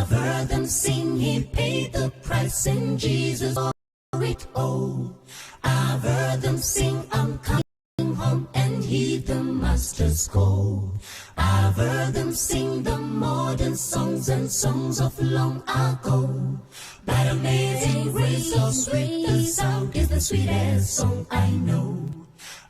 I've heard them sing, he paid the price in Jesus for it all. I've heard them sing, I'm coming home, and heed the master's call. I've heard them sing the modern songs and songs of long ago. But amazing grace, so sweet the sound, is the sweetest song I know.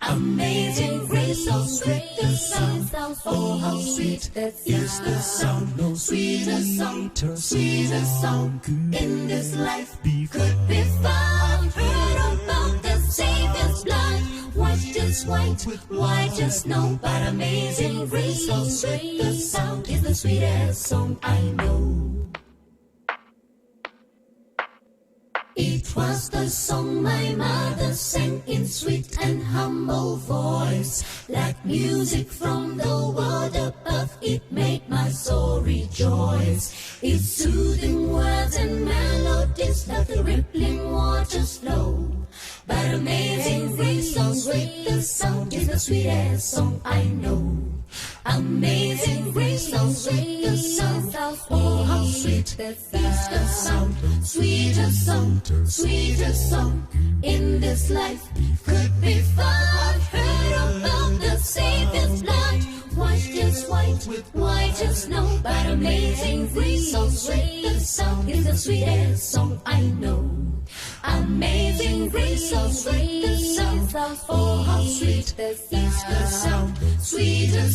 Amazing grace, so sweet the sound, oh how sweet is the sound. No sweeter song, sweeter song in this life could be found. Heard about the Savior's blood, washed as white as snow. But amazing grace, so sweet the sound, is the sweetest song I know. It was the song my mother sang in sweet and humble voice. Like music from the world above, it made my soul rejoice. Its soothing words and melodies like the rippling waters flow. But amazing grace, so sweet the sound, is the sweetest song I know. Amazing grace, so sweet the sound, oh how sweet is the sound. Sweeter song in this life could be found. Heard about the Savior's blood, washed as white as snow. But amazing grace, so sweet the sound, is the sweetest song I know. Amazing grace, so sweet the sound, oh how sweet is the sound. Sweeter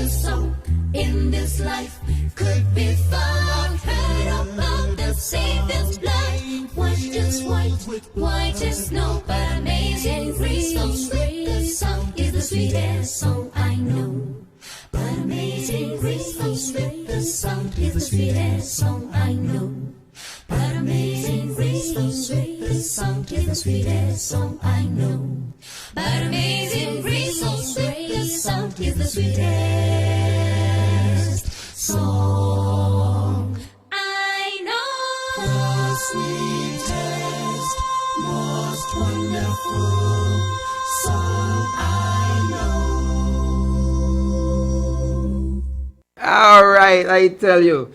song in this life could be found. Heard about the Savior's blood, washed as white as snow. But amazing grace, so sweet the sound, is the sweetest song I know. But amazing grace, so sweet the sound, is the sweetest song I know. But amazing grace, so sweet the sound, is the sweetest song I know. But amazing grace, so sweet the sound, is the sweetest song I know. The sweetest, most wonderful song I know. All right, I tell you.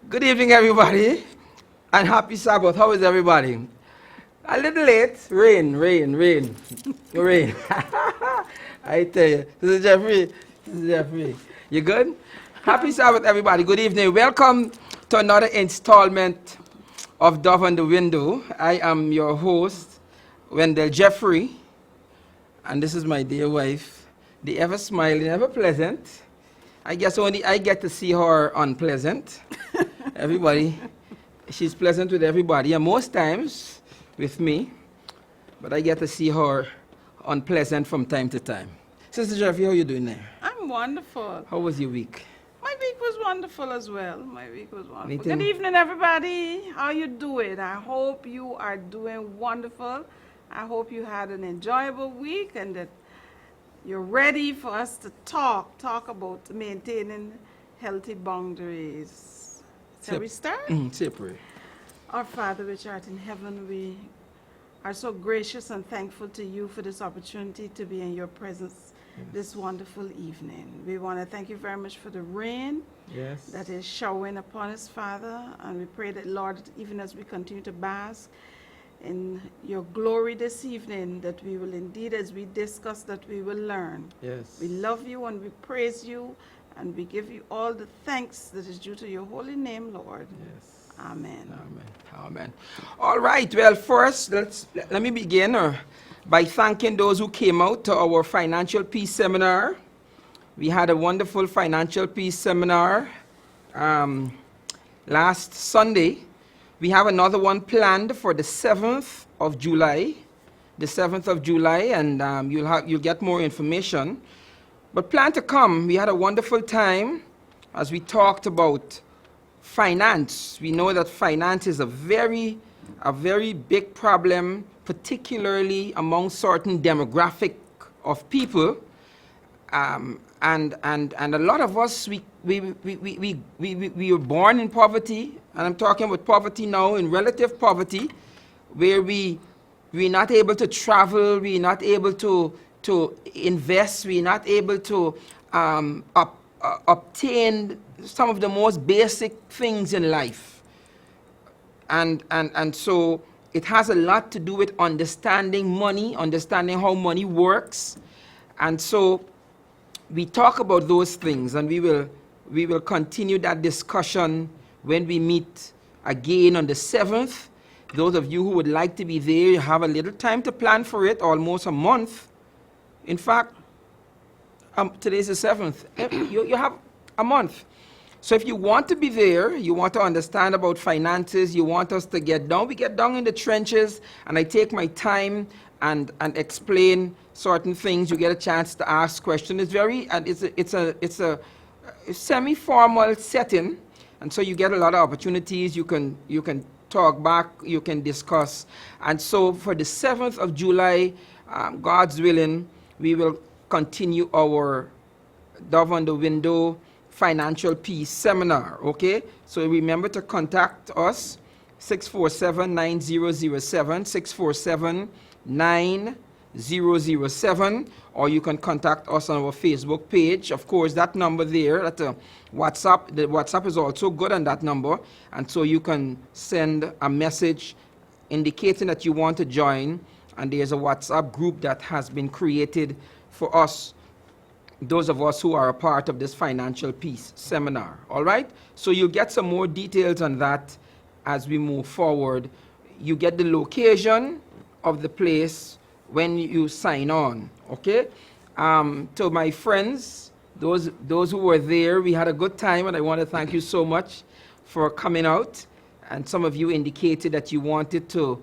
Good evening, everybody, and happy Sabbath. How is everybody? A little late. Rain. I tell you. This is Jeffrey. You good? Happy Sabbath, everybody. Good evening. Welcome to another installment of Dove on the Window. I am your host, Wendell Jeffrey, and this is my dear wife, the ever smiling, ever pleasant. I guess only I get to see her unpleasant. Everybody, she's pleasant with everybody, and most times with me, but I get to see her unpleasant from time to time. Sister Jeffrey, how are you doing there? I'm wonderful. How was your week? My week was wonderful as well. Anything? Good evening, everybody. How you doing? I hope you are doing wonderful. I hope you had an enjoyable week and that you're ready for us to talk about maintaining healthy boundaries. Shall we start? Say a prayer. Our Father which art in heaven, we are so gracious and thankful to you for this opportunity to be in your presence this wonderful evening. We want to thank you very much for the rain that is showering upon us, Father, and we pray that, Lord, even as we continue to bask in your glory this evening, that we will indeed, as we discuss, that we will learn. Yes. We love you and we praise you, and we give you all the thanks that is due to your holy name, Lord. Yes. Amen. Amen. All right. Well, first, let me begin by thanking those who came out to our Financial Peace Seminar. We had a wonderful Financial Peace Seminar last Sunday. We have another one planned for the 7th of July. And you'll get more information. But plan to come. We had a wonderful time as we talked about finance. We know that finance is a very big problem, particularly among certain demographic of people. And a lot of us, we were born in poverty, and I'm talking about poverty now, in relative poverty, where we're not able to travel, we're not able to invest, we're not able to obtained some of the most basic things in life. And so it has a lot to do with understanding money, understanding how money works. And so we talk about those things, and we will continue that discussion when we meet again on the 7th. Those of you who would like to be there, you have a little time to plan for it, almost a month. In fact, today's the 7th. You have a month. So if you want to be there, you want to understand about finances, you want us to get down, we get down in the trenches, and I take my time and explain certain things. You get a chance to ask questions. It's very, and it's a semi-formal setting, and so you get a lot of opportunities. You can talk back, you can discuss. And so for the 7th of July, God's willing, we will continue our Dove on the Window Financial Peace Seminar, okay? So remember to contact us, 647-9007, 647-9007, or you can contact us on our Facebook page. Of course, that number there, that's a WhatsApp. The WhatsApp is also good on that number, and so you can send a message indicating that you want to join, and there's a WhatsApp group that has been created for us, those of us who are a part of this Financial Peace Seminar, all right? So you'll get some more details on that as we move forward. You get the location of the place when you sign on, okay? To my friends, those who were there, we had a good time, and I want to thank you so much for coming out. And some of you indicated that you wanted to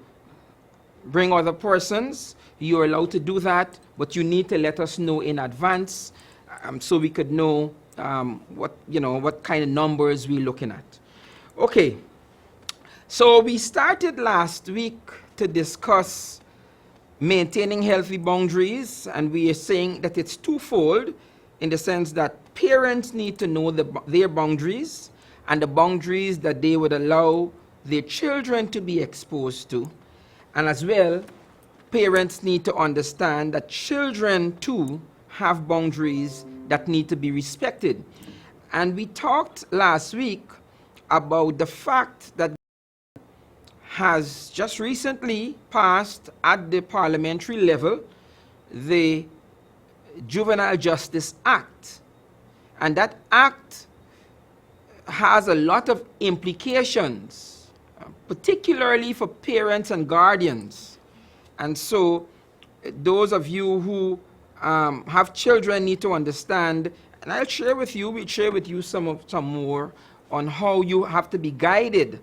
bring other persons. You're allowed to do that, but you need to let us know in advance, so we could know what kind of numbers we're looking at. Okay, so we started last week to discuss maintaining healthy boundaries, and we are saying that it's twofold, in the sense that parents need to know their boundaries and the boundaries that they would allow their children to be exposed to. And as well, parents need to understand that children too have boundaries that need to be respected. And we talked last week about the fact that has just recently passed at the parliamentary level the Juvenile Justice Act. And that act has a lot of implications, particularly for parents and guardians. And so those of you who have children need to understand, and we'll share with you some more on how you have to be guided.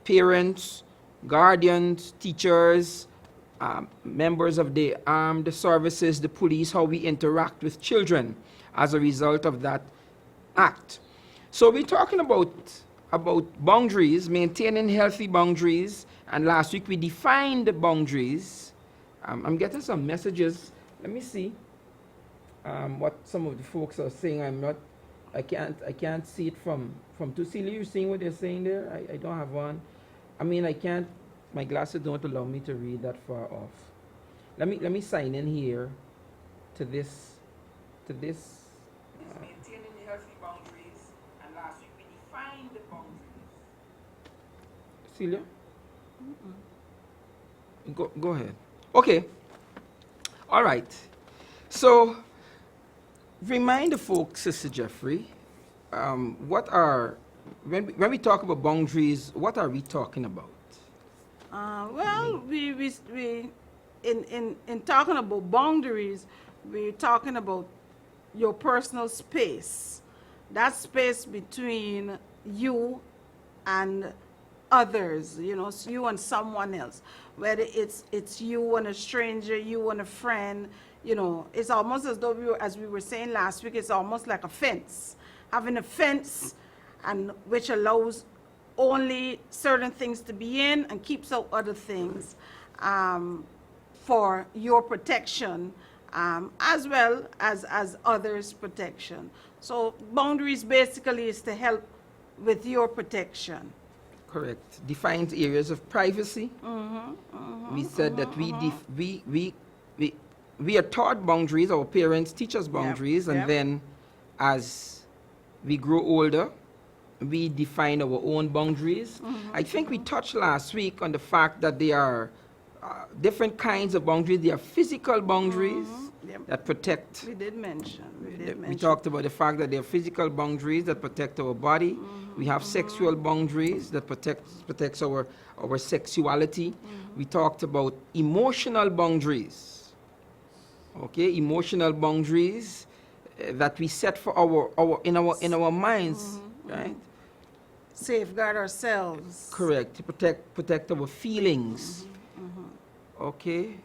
Parents, guardians, teachers, members of the armed services, the police, how we interact with children as a result of that act. So we're talking about boundaries, maintaining healthy boundaries, and last week we defined the boundaries. I'm getting some messages. Let me see what some of the folks are saying. I can't see it from Tucili. You seeing what they're saying there? I don't have one. I mean, I can't. My glasses don't allow me to read that far off. Let me sign in here to this. Maintaining healthy boundaries, and last week we defined the boundaries. Celia? Go ahead. Okay. All right. So, remind the folks, Sister Jeffrey, when we talk about boundaries, what are we talking about? Well, we in talking about boundaries, we're talking about your personal space, that space between you and others, you and someone else, whether it's you and a stranger, you and a friend. It's almost as though as we were saying last week, it's almost like a fence, having a fence, and which allows only certain things to be in and keeps out other things for your protection, as well as others' protection. So boundaries basically is to help with your protection. Correct. Defines areas of privacy. We said that we are taught boundaries. Our parents teach us boundaries, and then as we grow older, we define our own boundaries. I think we touched last week on the fact that there are different kinds of boundaries. There are physical boundaries Yep. that protect. We did mention. We talked about the fact that there are physical boundaries that protect our body. We have sexual boundaries that protects our sexuality. We talked about emotional boundaries. Okay, emotional boundaries that we set for in our minds, right? Safeguard ourselves. Correct. To protect our feelings. Okay.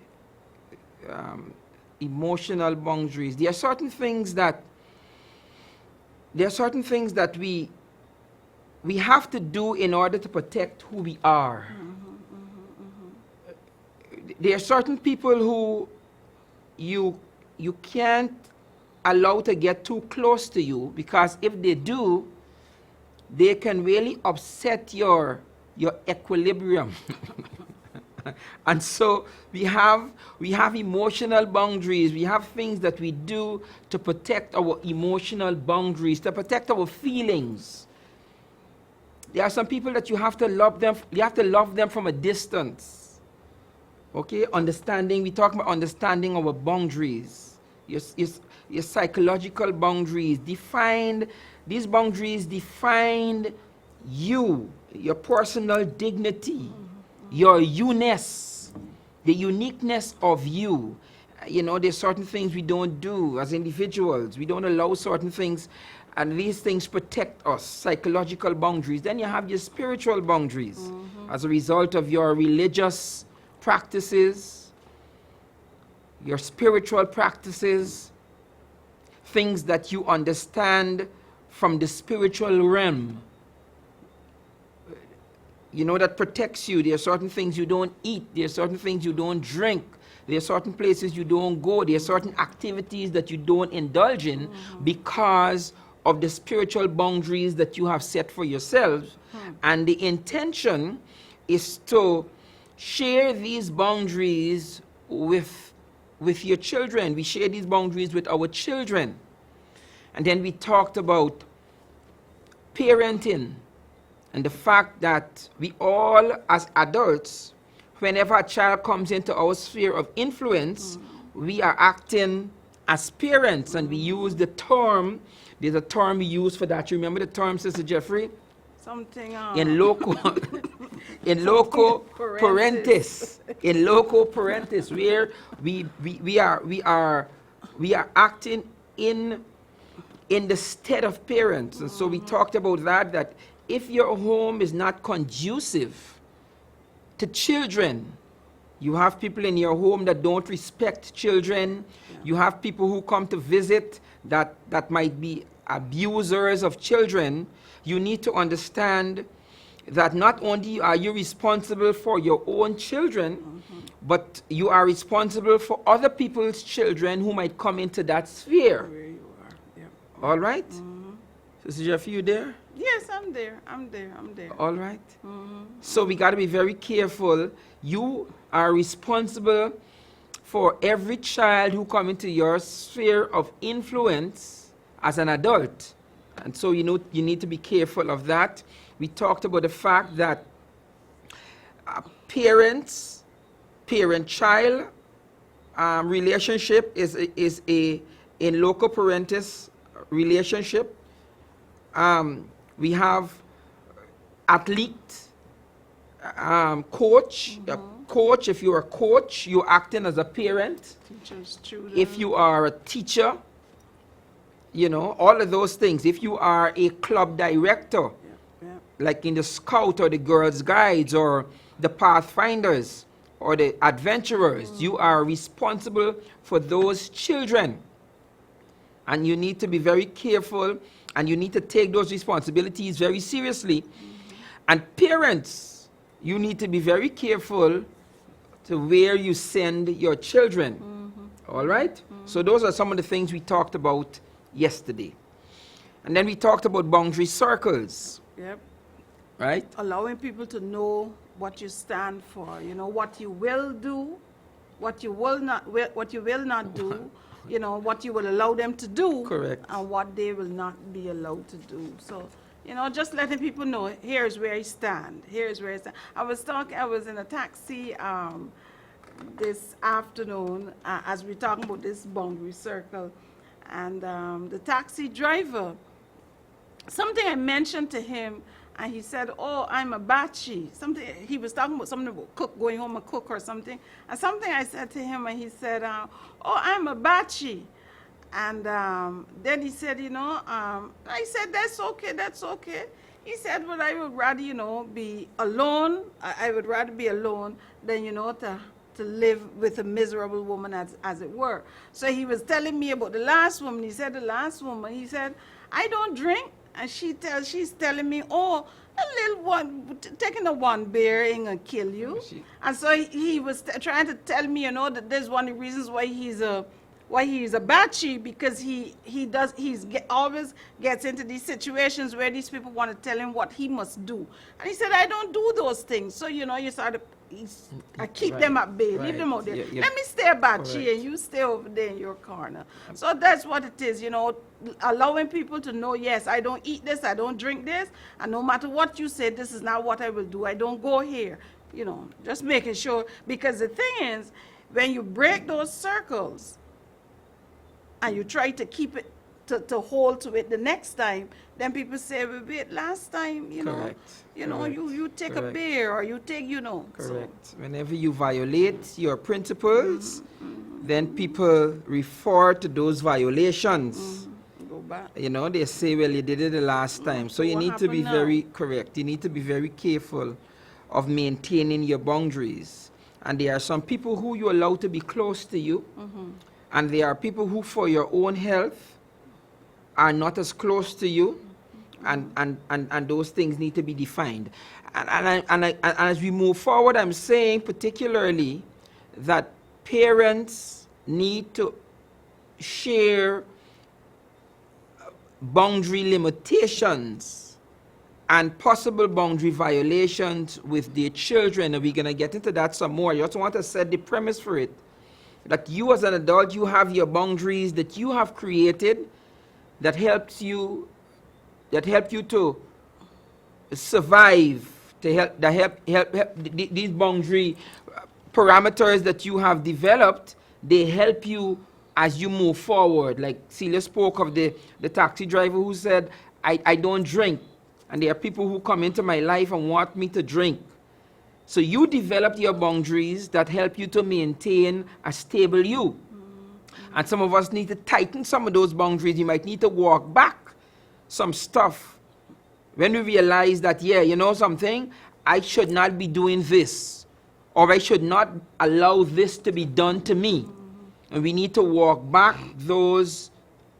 Emotional boundaries. There are certain things that we have to do in order to protect who we are. There are certain people who you can't allow to get too close to you, because if they do, they can really upset your equilibrium. And so we have emotional boundaries. We have things that we do to protect our emotional boundaries, to protect our feelings. There are some people that you have to love them from a distance. Okay, we talk about understanding our boundaries. Your psychological boundaries. These boundaries define you, your personal dignity, your you-ness, the uniqueness of you. You know, there's certain things we don't do as individuals. We don't allow certain things, and these things protect us, psychological boundaries. Then you have your spiritual boundaries as a result of your religious practices, your spiritual practices, things that you understand from the spiritual realm. You know, that protects you. There are certain things you don't eat. There are certain things you don't drink. There are certain places you don't go. There are certain activities that you don't indulge in because of the spiritual boundaries that you have set for yourselves. And the intention is to share these boundaries with your children. We share these boundaries with our children. And then we talked about parenting and the fact that we all, as adults, whenever a child comes into our sphere of influence, we are acting as parents, and we use the term. There's a term we use for that. You remember the term, Sister Jeffrey? Something In loco parentis. In loco parentis, where we are acting in the stead of parents. And so we talked about that if your home is not conducive to children, you have people in your home that don't respect children. You have people who come to visit that might be abusers of children. You need to understand that not only are you responsible for your own children, but you are responsible for other people's children who might come into that sphere. Where you are. Yep. All right? Sister Jeffy, you there? Yes, I'm there. All right. So we got to be very careful. You are responsible for every child who come into your sphere of influence as an adult. And so you need to be careful of that. We talked about the fact that parent-child relationship is a in loco parentis relationship. We have athlete, coach. Coach, if you're a coach, you're acting as a parent. Teachers, children. If you are a teacher, you know, all of those things. If you are a club director, like in the Scout or the Girls Guides or the Pathfinders or the Adventurers, you are responsible for those children. And you need to be very careful, and you need to take those responsibilities very seriously. And parents, you need to be very careful to where you send your children. All right? So those are some of the things we talked about yesterday. And then we talked about boundary circles. Yep. Right? Allowing people to know what you stand for, you know, what you will do, what you will not do, you know, what you will allow them to do. Correct. And what they will not be allowed to do. So, you know, just letting people know, here's where I stand. Here's where I stand. I was in a taxi this afternoon as we're talking about this boundary circle. And the taxi driver, something I mentioned to him, and he said, oh, I'm a bachi. Something, he was talking about something about cook, going home and cook or something. And something I said to him, and he said, oh, I'm a bachi. And then he said, you know, I said, that's okay, that's okay. He said, well, I would rather, you know, be alone. I would rather be alone than, you know, to live with a miserable woman, as it were. So he was telling me about the last woman. He said, the last woman, he said, I don't drink. And she's telling me, oh, a little one, taking a one beer ain't gonna kill you. And so he was trying to tell me, you know, that there's one of the reasons why he's a bachi, because always gets into these situations where these people want to tell him what he must do. And he said, I don't do those things. So, you know, you start to I keep them at bay, leave them out there. Let me stay a bachi and you stay over there in your corner. So that's what it is, you know, allowing people to know, yes, I don't eat this, I don't drink this, and no matter what you say, this is not what I will do. I don't go here, you know, just making sure. Because the thing is, when you break those circles, and you try to keep it, to hold to it the next time, then people say, well, wait, last time, you know, you take a beer or you take, you know. Correct. So. Whenever you violate your principles, then people refer to those violations. Go back. You know, they say, well, you did it the last time. So you need to be very correct. You need to be very careful of maintaining your boundaries. And there are some people who you allow to be close to you. And there are people who, for your own health, are not as close to you, and those things need to be defined. And as we move forward, I'm saying particularly that parents need to share boundary limitations and possible boundary violations with their children, and we're going to get into that some more. You also want to set the premise for it, that you as an adult, you have your boundaries that you have created that help you to survive, these boundary parameters that you have developed, they help you as you move forward. Like Celia spoke of the taxi driver who said, I don't drink, and there are people who come into my life and want me to drink. So you develop your boundaries that help you to maintain a stable you. And some of us need to tighten some of those boundaries. You might need to walk back some stuff when we realize that, yeah, you know something, I should not be doing this, or I should not allow this to be done to me. And we need to walk back those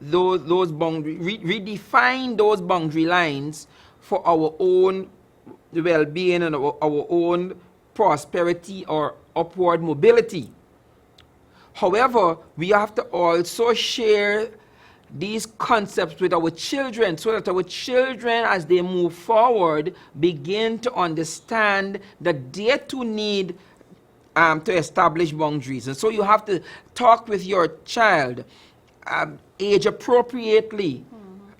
boundaries, redefine those boundary lines for our own well-being and our own prosperity or upward mobility. However, we have to also share these concepts with our children so that our children, as they move forward, begin to understand that they too need to establish boundaries. And so you have to talk with your child age appropriately.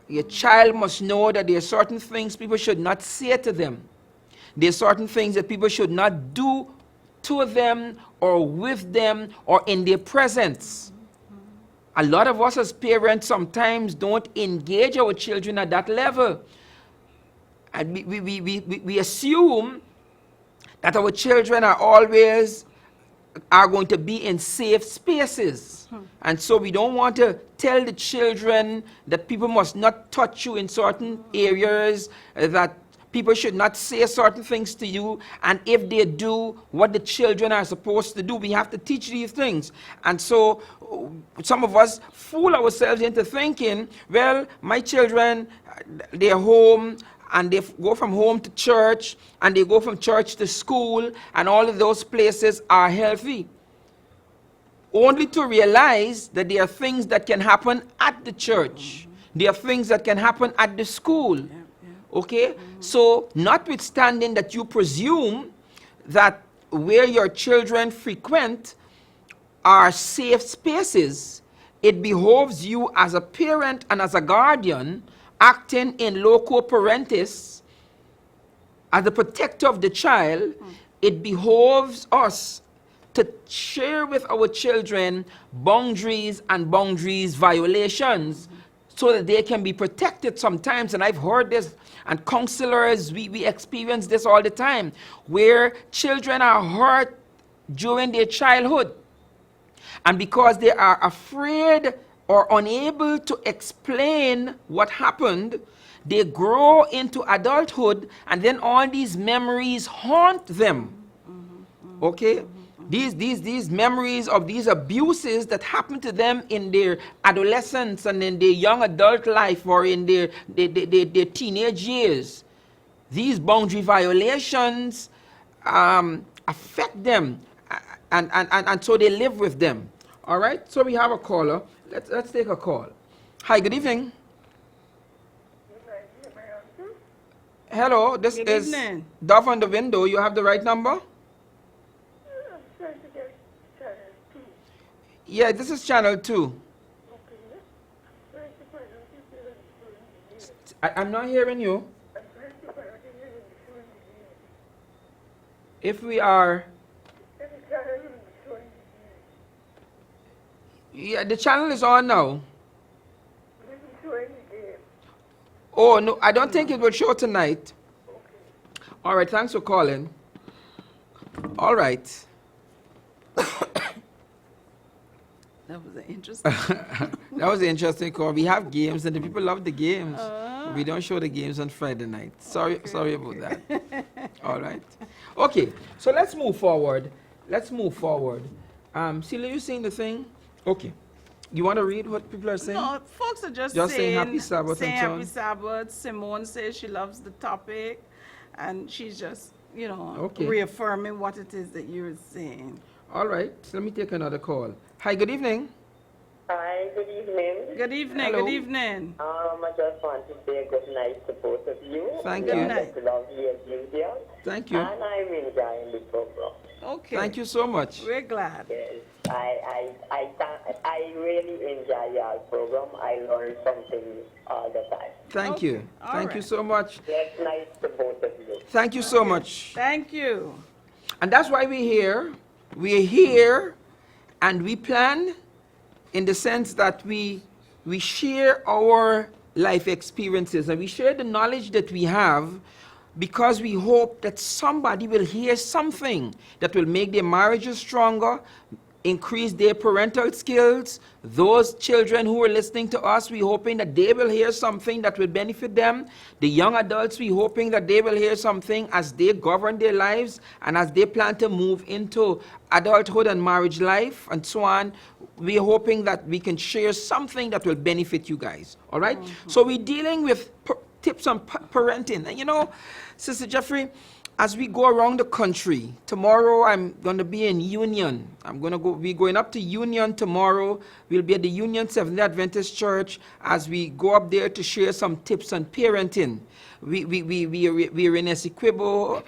Your child must know that there are certain things people should not say to them. There are certain things that people should not do to them or with them or in their presence. A lot of us as parents sometimes don't engage our children at that level. And we assume that our children are going to be in safe spaces. And so we don't want to tell the children that people must not touch you in certain areas, that people should not say certain things to you, and if they do what the children are supposed to do, we have to teach these things. And so some of us fool ourselves into thinking, well, my children, they're home, and they go from home to church, and they go from church to school, and all of those places are healthy. Only to realize that there are things that can happen at the church. There are things that can happen at the school. Okay? So, notwithstanding that you presume that where your children frequent are safe spaces, it behoves you as a parent and as a guardian, acting in loco parentis, as the protector of the child, it behoves us to share with our children boundaries and boundaries violations so that they can be protected sometimes. And I've heard this, and counselors, we experience this all the time, where children are hurt during their childhood. And because they are afraid or unable to explain what happened, they grow into adulthood, and then all these memories haunt them. Okay? These memories of these abuses that happened to them in their adolescence and in their young adult life or in their teenage years. These boundary violations affect them, and so they live with them. All right? So we have a caller. Let's take a call. Hi, good evening. Hello, this Good is evening. Dove on the Window. You have the right number? Yeah, this is channel 2. I'm not hearing you. If we are... Yeah, the channel is on now. Oh, no, I don't think it will show tonight. All right, thanks for calling. All right. That was an interesting. That was an interesting call. We have games, and the people love the games. We don't show the games on Friday night. Sorry about that. All right. Okay, so let's move forward. Celia, you seeing the thing? Okay. You want to read what people are saying? No, folks are just saying Happy Sabbath saying and so on? Happy Sabbath. Simone says she loves the topic, and she's just, Okay. reaffirming what it is that you're saying. All right, so let me take another call. Hi, good evening. Hi, good evening. Good evening. Hello. Good evening. I just want to say good night to both of you. Thank Good you. night. Lovely as usual. Thank you. And I'm enjoying the program. Okay. Thank you so much. We're glad. Yes, I really enjoy your program. I learn something all the time. Thank Okay, you. all Thank you right. so much. Yes, nice to both of you. Thank you so much. Thank you. And that's why we're here. We're here and we plan in the sense that we share our life experiences and we share the knowledge that we have because we hope that somebody will hear something that will make their marriages stronger, increase their parental skills. Those children who are listening to us, we're hoping that they will hear something that will benefit them. The young adults, we're hoping that they will hear something as they govern their lives and as they plan to move into adulthood and marriage life and so on. We're hoping that we can share something that will benefit you guys. All right? So we're dealing with tips on parenting. And Sister Jeffrey, as we go around the country, tomorrow I'm going to be in Union. We're going up to Union tomorrow. We'll be at the Union Seventh-day Adventist Church as we go up there to share some tips on parenting. We're in Essequibo,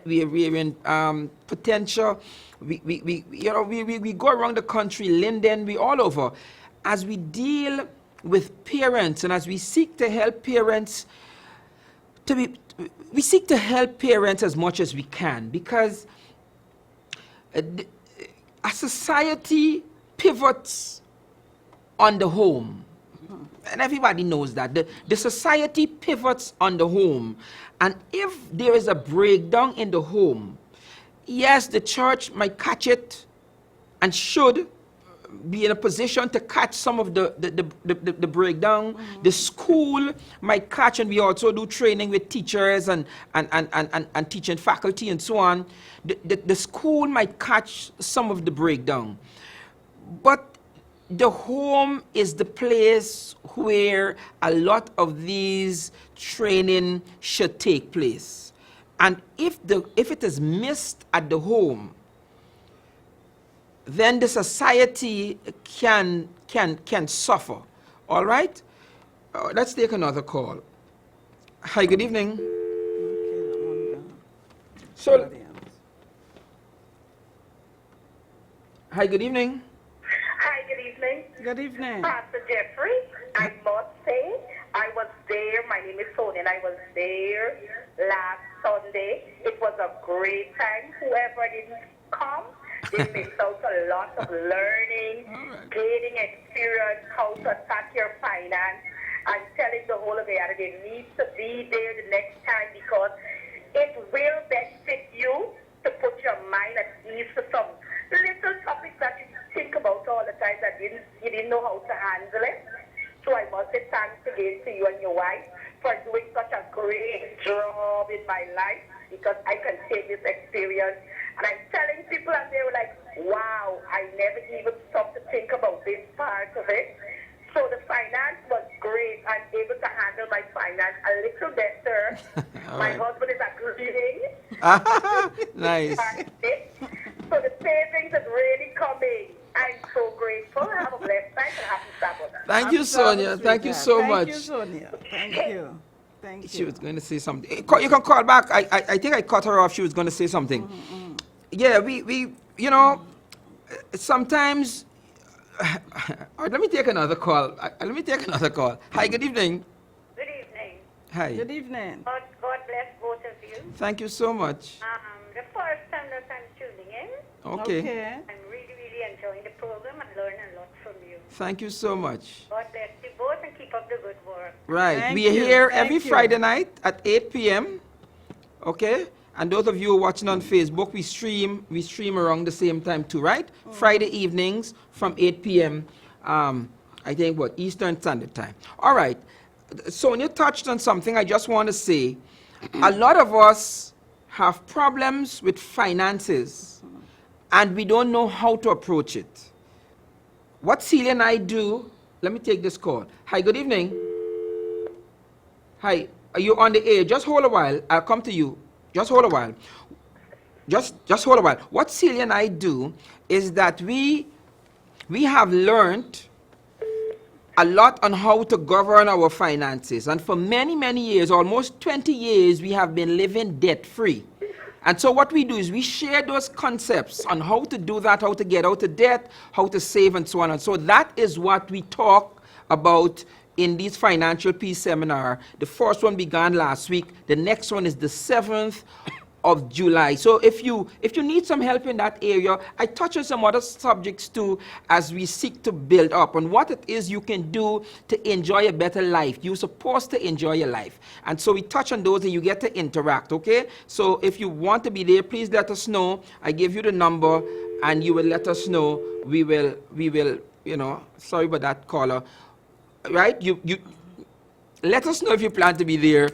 we're in Potential. We go around the country, Linden, we all over, as we deal with parents and as we seek to help parents we seek to help parents as much as we can because a society pivots on the home. And everybody knows that. The society pivots on the home. And if there is a breakdown in the home, yes, the church might catch it and should be in a position to catch some of the breakdown. The school might catch, and we also do training with teachers and teaching faculty and so on. The school might catch some of the breakdown. But the home is the place where a lot of these training should take place. And if it is missed at the home, then the society can suffer. All right? Let's take another call. Hi, good evening. So, hi, good evening. Hi, good evening. Good evening. Pastor Jeffrey, I must say, I was there. My name is Sonia, and I was there last Sunday. It was a great time. Whoever didn't come, they missed out a lot of learning, gaining experience, how to attack your finance. I'm telling the whole of Guyana, they need to be there the next time because it will benefit you to put your mind at ease for some little topics that you think about all the time that you didn't know how to handle it. So I must say thanks again to you and your wife for doing such a great job in my life because I can take this experience. And I'm telling people and they were like, wow, I never even stopped to think about this part of it. So the finance was great. I'm able to handle my finance a little better. My husband is agreeing. Nice. So the savings is really coming. I'm so grateful. Have a blessed night and happy Sabbath. Thank you, Sonia. Thank you so much. Thank you, Sonia. Thank you. Thank She you. was going to say something. You can call back. I think I cut her off. She was going to say something. Yeah, we sometimes. All right, let me take another call. Hi, good evening. Good evening. Hi. Good evening. God bless both of you. Thank you so much. The first time that I'm tuning in, Okay. I'm really enjoying the program and learning a lot from you. Thank you so much. God bless you both and keep up the good work. Right. Thank We are you. here Thank every you. Friday night at 8 p.m. Okay? And those of you watching on Facebook, we stream around the same time too, right? Friday evenings from 8 p.m. I think Eastern Standard Time. All right. Sonia touched on something I just want to say. A lot of us have problems with finances and we don't know how to approach it. What Celia and I do, let me take this call. Hi, good evening. Hi, are you on the air? Just hold a while. I'll come to you. Just hold a while. Just hold a while. What Celia and I do is that we have learned a lot on how to govern our finances. And for many, many years, almost 20 years, we have been living debt-free. And so what we do is we share those concepts on how to do that, how to get out of debt, how to save, and so on. And so that is what we talk about in this financial peace seminar. The first one began last week. The next one is the 7th of July. So if you need some help in that area, I touch on some other subjects too as we seek to build up on what it is you can do to enjoy a better life. You're supposed to enjoy your life. And so we touch on those and you get to interact, okay? So if you want to be there, please let us know. I give you the number and you will let us know. We will, sorry about that caller. Right? You let us know if you plan to be there.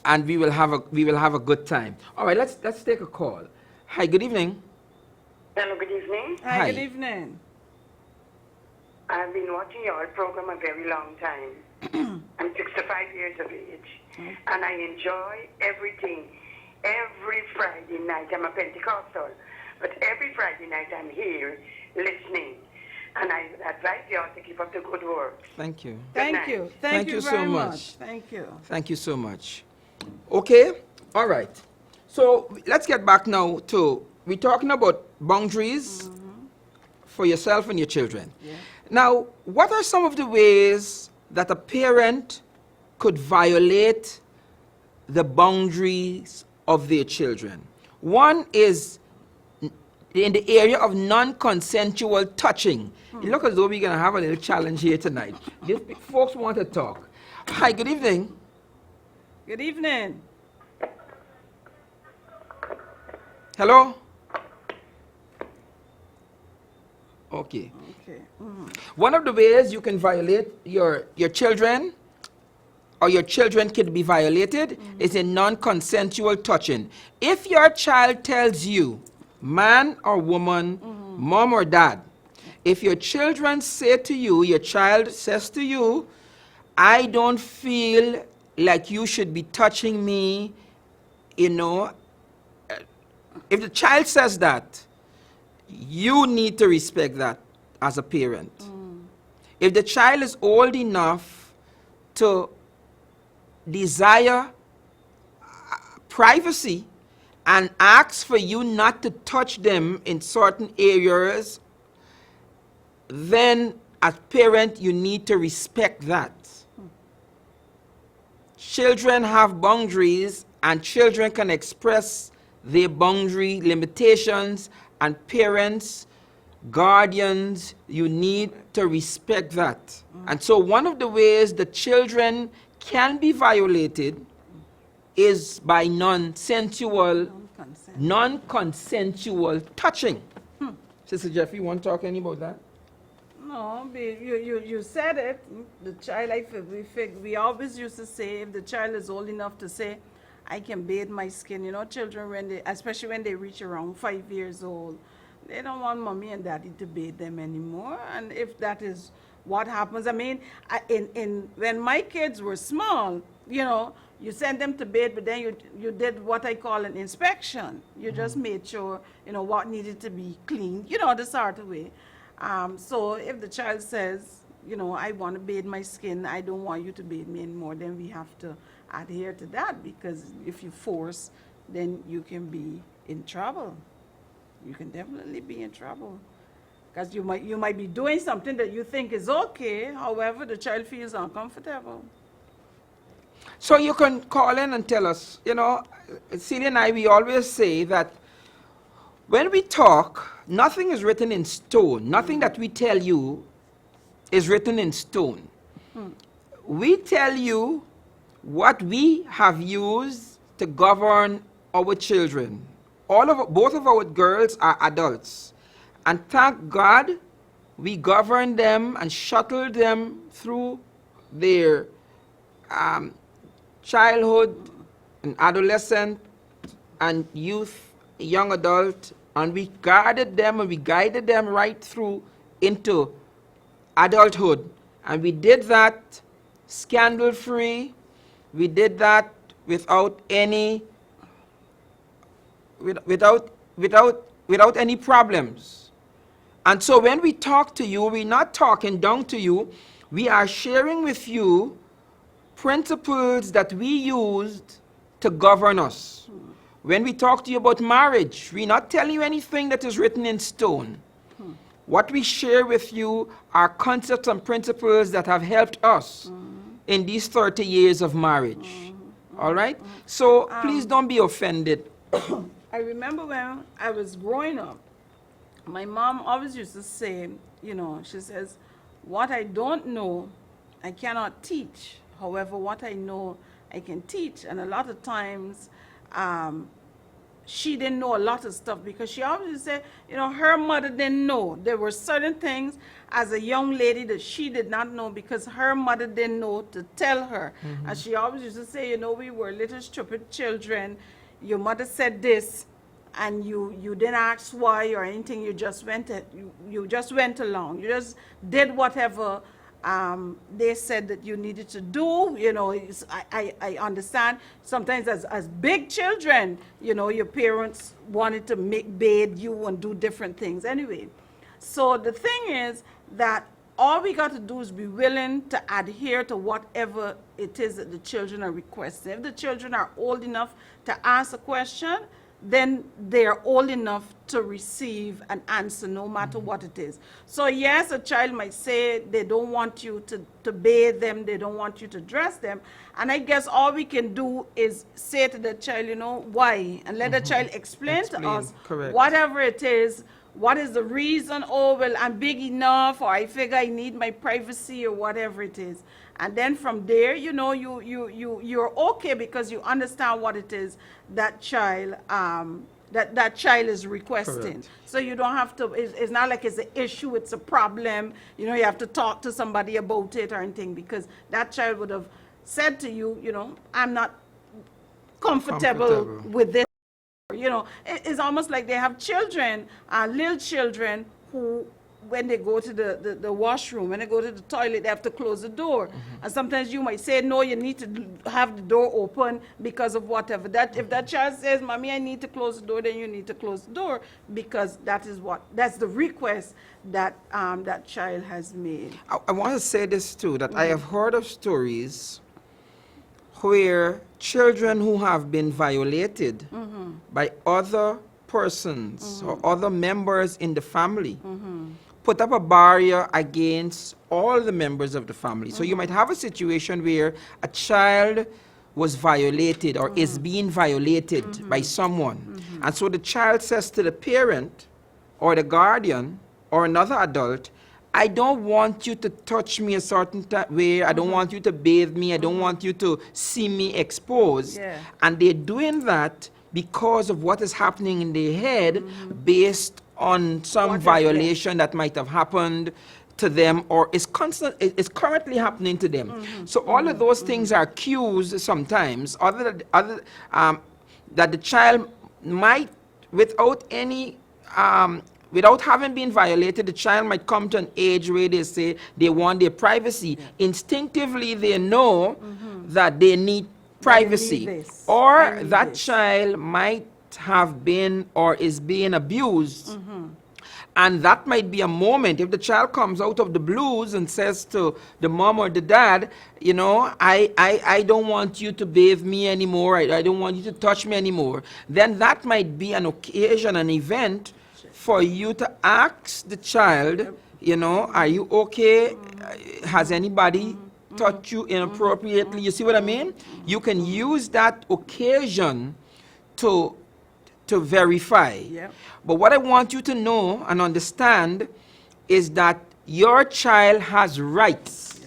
And we will have a good time. All right, let's take a call. Hi, good evening. Hello, good evening. Hi, Hi. good evening. I've been watching your program a very long time. I'm 65 years of age, and I enjoy everything. Every Friday night, I'm a Pentecostal, but every Friday night I'm here listening. And I advise you all to keep up the good work. Thank you. Thank night. you. Thank you so very much. Thank you. Thank you so much. Okay, all right. So let's get back now to, we're talking about boundaries for yourself and your children. Yeah. Now, what are some of the ways that a parent could violate the boundaries of their children? One is in the area of non-consensual touching. It looks as though we're going to have a little challenge here tonight. These folks want to talk. Hi, good evening. Good evening. Hello? Okay. Okay. One of the ways you can violate your children or your children can be violated is in non-consensual touching. If your child tells you, man or woman, mom or dad, if your children say to you, your child says to you, I don't feel like you should be touching me, if the child says that, you need to respect that as a parent. If the child is old enough to desire privacy and asks for you not to touch them in certain areas, then as parent, you need to respect that. Children have boundaries, and children can express their boundary limitations, and parents, guardians, you need to respect that. And so one of the ways the children can be violated is by non-consensual touching. Sister Jeffrey, you want to talk any about that? No, you said it. The child, we always used to say, if the child is old enough to say, I can bathe my skin. You know, children, especially when they reach around 5 years old, they don't want mommy and daddy to bathe them anymore. And if that is what happens, I mean, when my kids were small, you know, you sent them to bathe, but then you did what I call an inspection. You just made sure, you know, what needed to be cleaned, you know, the sort of way. So if the child says, you know, I want to bathe my skin, I don't want you to bathe me anymore, then we have to adhere to that, because if you force, then you can be in trouble. You can definitely be in trouble. Because you might be doing something that you think is okay, however, the child feels uncomfortable. So you can call in and tell us, you know, Celia and I, we always say that when we talk, nothing is written in stone. Nothing that we tell you is written in stone. We tell you what we have used to govern our children. Both of our girls are adults. And thank God, we govern them and shuttle them through their childhood and adolescent and youth, young adult, and we guarded them and we guided them right through into adulthood. And we did that scandal-free. We did that without any problems. And so when we talk to you, we're not talking down to you. We are sharing with you principles that we used to govern us. When we talk to you about marriage, we're not telling you anything that is written in stone. What we share with you are concepts and principles that have helped us in these 30 years of marriage. All right? So please don't be offended. I remember when I was growing up, my mom always used to say, you know, she says, what I don't know, I cannot teach. However, what I know, I can teach. And a lot of times, she didn't know a lot of stuff because she always said, you know, her mother didn't know. There were certain things as a young lady that she did not know because her mother didn't know to tell her. And she always used to say, you know, we were little stupid children. Your mother said this, and you didn't ask why or anything. You just went along. You just did whatever they said that you needed to do. You know, I understand sometimes as big children, you know, your parents wanted to bathe you and do different things anyway. So the thing is that all we got to do is be willing to adhere to whatever it is that the children are requesting. If the children are old enough to ask a question, then they're old enough to receive an answer no matter what it is. So yes, a child might say they don't want you to bathe them, they don't want you to dress them. And I guess all we can do is say to the child, you know, why? And let the child explain to us whatever it is. What is the reason? Oh, well, I'm big enough, or I figure I need my privacy, or whatever it is. And then from there, you know, you're okay because you understand what it is that child that child is requesting. Correct. So you don't have to. It's not like it's an issue. It's a problem. You know, you have to talk to somebody about it or anything because that child would have said to you, you know, I'm not comfortable with this. You know, it's almost like they have children, little children, who, when they go to the washroom, when they go to the toilet, they have to close the door. And sometimes you might say, no, you need to have the door open because of whatever. If that child says, Mommy, I need to close the door, then you need to close the door because that's the request that that child has made. I want to say this too, that I have heard of stories where children who have been violated by other persons or other members in the family put up a barrier against all the members of the family. So you might have a situation where a child was violated or is being violated by someone. And so the child says to the parent or the guardian or another adult, I don't want you to touch me a certain way. I don't want you to bathe me. I don't want you to see me exposed. Yeah. And they're doing that because of what is happening in their head based on some What is violation that might have happened to them or is currently happening to them. So all of those things are cues sometimes that the child might, without any without having been violated, the child might come to an age where they say they want their privacy. Instinctively, they know that they need privacy. this. Or I need that this. child might have been or is being abused. And that might be a moment, if the child comes out of the blues and says to the mom or the dad, you know, I don't want you to bathe me anymore, I don't want you to touch me anymore, then that might be an occasion, an event for you to ask the child, you know, are you okay? Has anybody touched you inappropriately? You see what I mean? You can use that occasion to verify. Yep. But what I want you to know and understand is that your child has rights.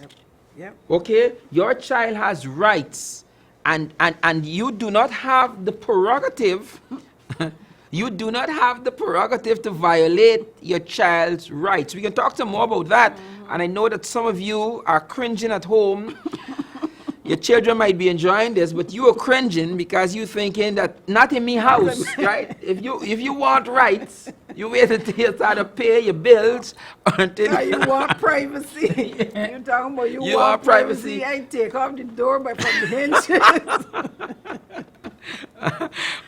Yep. Okay? Your child has rights. And you do not have the prerogative you do not have the prerogative to violate your child's rights. We can talk some more about that. And I know that some of you are cringing at home. Your children might be enjoying this, but you are cringing because you're thinking that not in me house, right? If you want rights, you wait until you start to pay your bills until Now you want privacy. You're talking about you want privacy. I take off the door by from the hinges.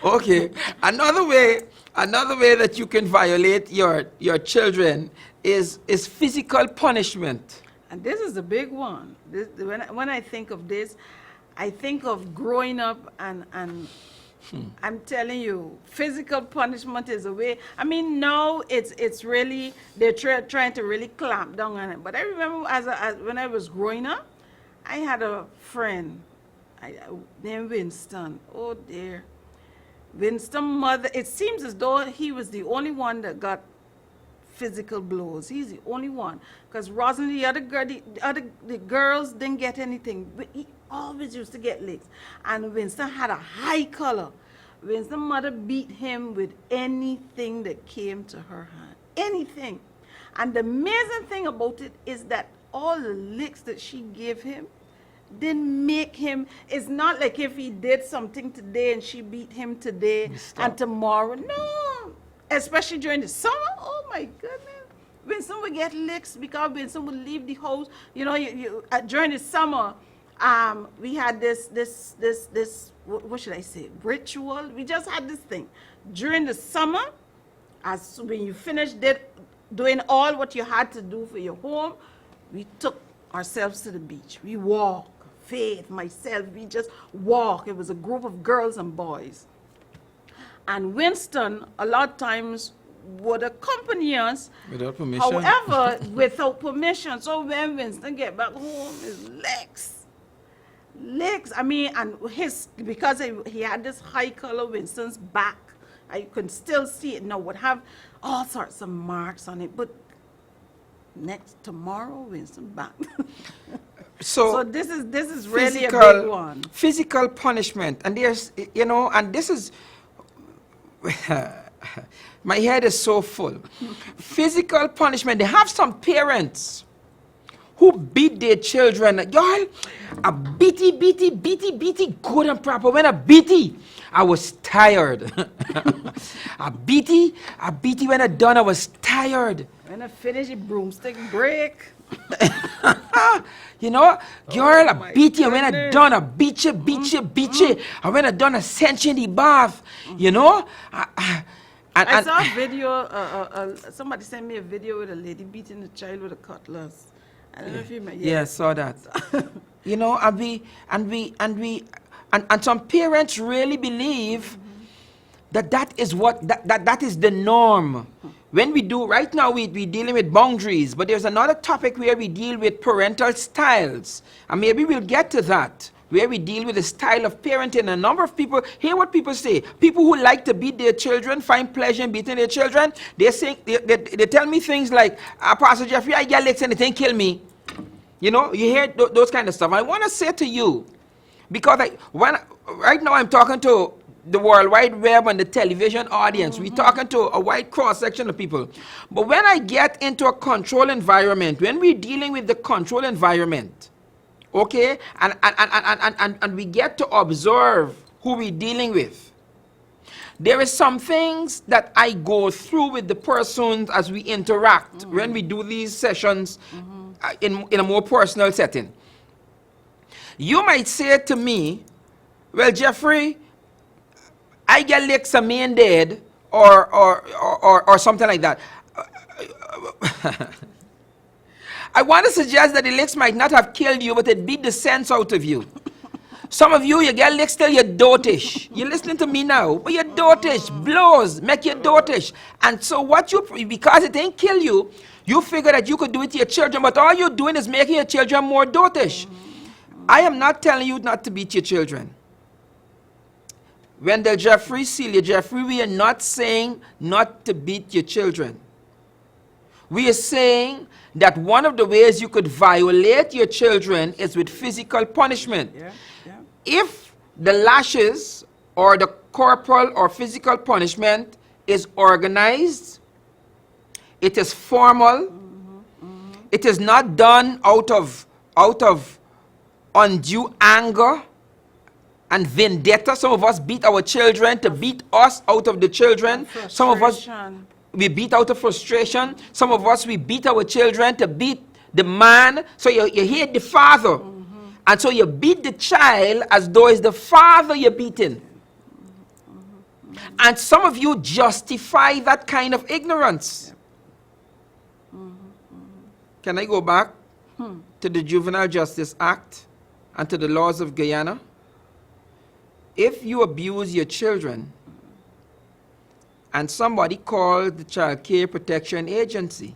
Okay. Another way that you can violate your children is physical punishment. And this is a big one. When I think of this, I think of growing up and I'm telling you, physical punishment is a way. I mean, now it's really, they're trying to really clamp down on it. But I remember when I was growing up, I had a friend named Winston. Oh dear. Winston's mother, it seems as though he was the only one that got physical blows. He's the only one. Because Rosalind, the girls didn't get anything. But he always used to get licks. And Winston had a high color. Winston's mother beat him with anything that came to her hand. Anything. And the amazing thing about it is that all the licks that she gave him didn't make him, it's not like if he did something today and she beat him today and tomorrow. No. Especially during the summer. Oh my goodness. Winston would get licks because Winston would leave the house. You know, during the summer, we had this, what should I say, ritual. We just had this thing. During the summer, when you finished doing all what you had to do for your home, we took ourselves to the beach. We walked. Faith, myself, we just walk. It was a group of girls and boys. And Winston, a lot of times, would accompany us. Without permission? However, without permission. So when Winston get back home, his legs. I mean, and because he had this high color, Winston's back, I can still see it now, would have all sorts of marks on it. But tomorrow, Winston back. So this is really a big one. Physical punishment. And there's, you know, and this is, my head is so full. Physical punishment. They have some parents who beat their children. Y'all, a beaty, good and proper. When a beaty, I was tired. a beaty, when I done, I was tired. When I finish, a broomstick break. You know, girl, Oh, I beat you. When I done, I beat you. And when I done, I sent you in the bath. You know? I saw a video, somebody sent me a video with a lady beating a child with a cutlass. I don't know if you remember. Yeah, I saw that. You know, and some parents really believe that is the norm. when we do, right now we're dealing with boundaries, but there's another topic where we deal with parental styles. And maybe we'll get to that, where we deal with the style of parenting. A number of people, hear what people say. People who like to beat their children, find pleasure in beating their children, they tell me things like, Pastor Jeffrey, I get licks and it ain't kill me. You know, you hear those kind of stuff. I want to say to you, because right now I'm talking to the World Wide Web and the television audience. We're talking to a wide cross-section of people. But when I get into a control environment, when we're dealing with the control environment, okay, and we get to observe who we're dealing with, there is some things that I go through with the persons as we interact when we do these sessions in a more personal setting. You might say to me, well, Jeffrey, I get licked some man dead or something like that. I want to suggest that the licks might not have killed you, but it beat the sense out of you. Some of you get licks till you're dotish. You're listening to me now, but you're dotish. Blows make you dotish. And so because it ain't kill you, you figure that you could do it to your children, but all you're doing is making your children more dotish. I am not telling you not to beat your children. Wendell Jeffrey, Celia Jeffrey, we are not saying not to beat your children. We are saying that one of the ways you could violate your children is with physical punishment. Yeah. If the lashes or the corporal or physical punishment is organized, it is formal, it is not done out of undue anger and vendetta. Some of us beat our children to beat us out of the children. Some of us, we beat out of frustration. Some of us, we beat our children to beat the man. So you hate the father. And so you beat the child as though it's the father you're beating. And some of you justify that kind of ignorance. Can I go back to the Juvenile Justice Act and to the laws of Guyana? If you abuse your children and somebody calls the Child Care Protection Agency,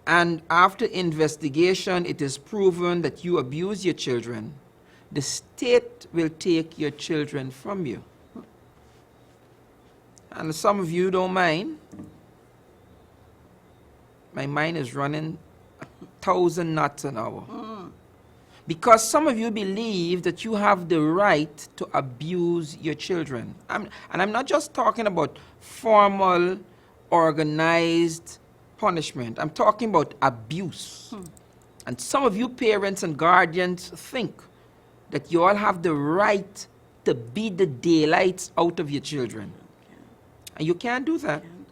and after investigation it is proven that you abuse your children, the state will take your children from you. And some of you don't mind. My mind is running 1,000 knots an hour. Because some of you believe that you have the right to abuse your children. And I'm not just talking about formal, organized punishment. I'm talking about abuse. And some of you parents and guardians think that you all have the right to beat the daylights out of your children. And you can't do that. Can't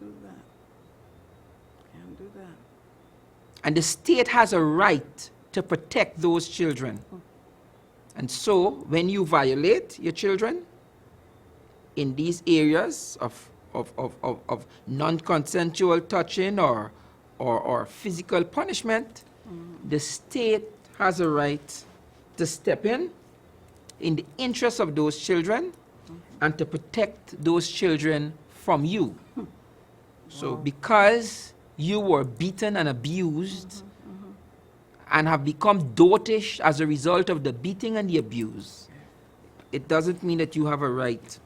do that. And the state has a right to protect those children. And so, when you violate your children in these areas of non-consensual touching or physical punishment, the state has a right to step in the interest of those children and to protect those children from you. So, because you were beaten and abused, and have become dotish as a result of the beating and the abuse, it doesn't mean that you have a right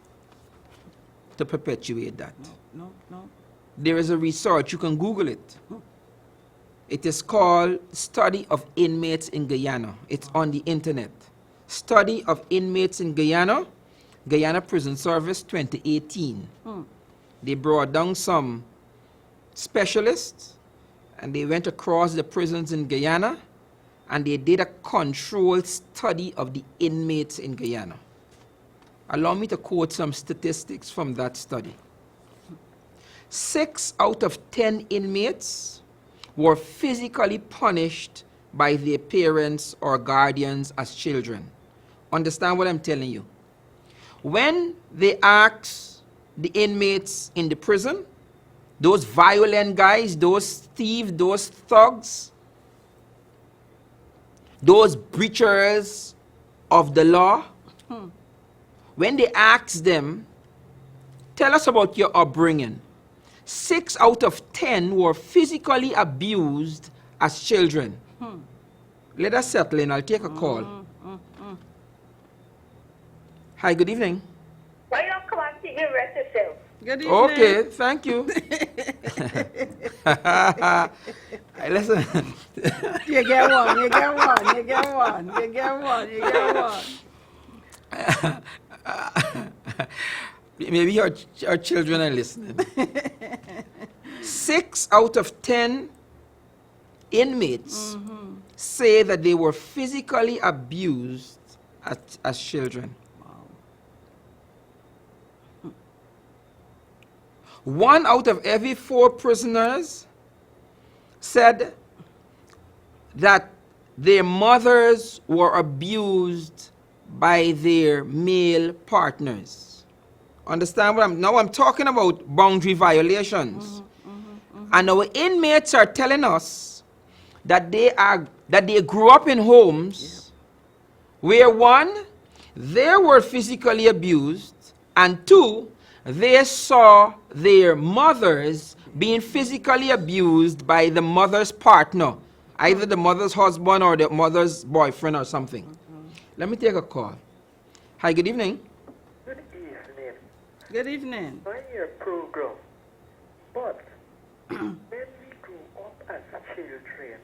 to perpetuate that. No. There is a research, you can Google it. It is called Study of Inmates in Guyana. It's on the internet. Study of Inmates in Guyana, Guyana Prison Service 2018. They brought down some specialists and they went across the prisons in Guyana and they did a controlled study of the inmates in Guyana. Allow me to quote some statistics from that study. 6 out of 10 inmates were physically punished by their parents or guardians as children. Understand what I'm telling you? When they asked the inmates in the prison, those violent guys, those thieves, those thugs, those breachers of the law, when they asked them, tell us about your upbringing, 6 out of 10 were physically abused as children. Let us settle in. I'll take a call. Hi, good evening. Why you don't come and see me rest yourself? Good evening. Okay, thank you. Listen. You get one, you get one, you get one, you get one, you get one. Maybe our children are listening. 6 out of 10 inmates say that they were physically abused as children. 1 out of every 4 prisoners said that their mothers were abused by their male partners. Understand what I'm talking about boundary violations. And our inmates are telling us that they grew up in homes where 1, they were physically abused, and 2, they saw their mothers being physically abused by the mother's partner, either the mother's husband or the mother's boyfriend or something. Let me take a call. Hi, good evening. Good evening. Good evening. I hear program, but when we grew up as children,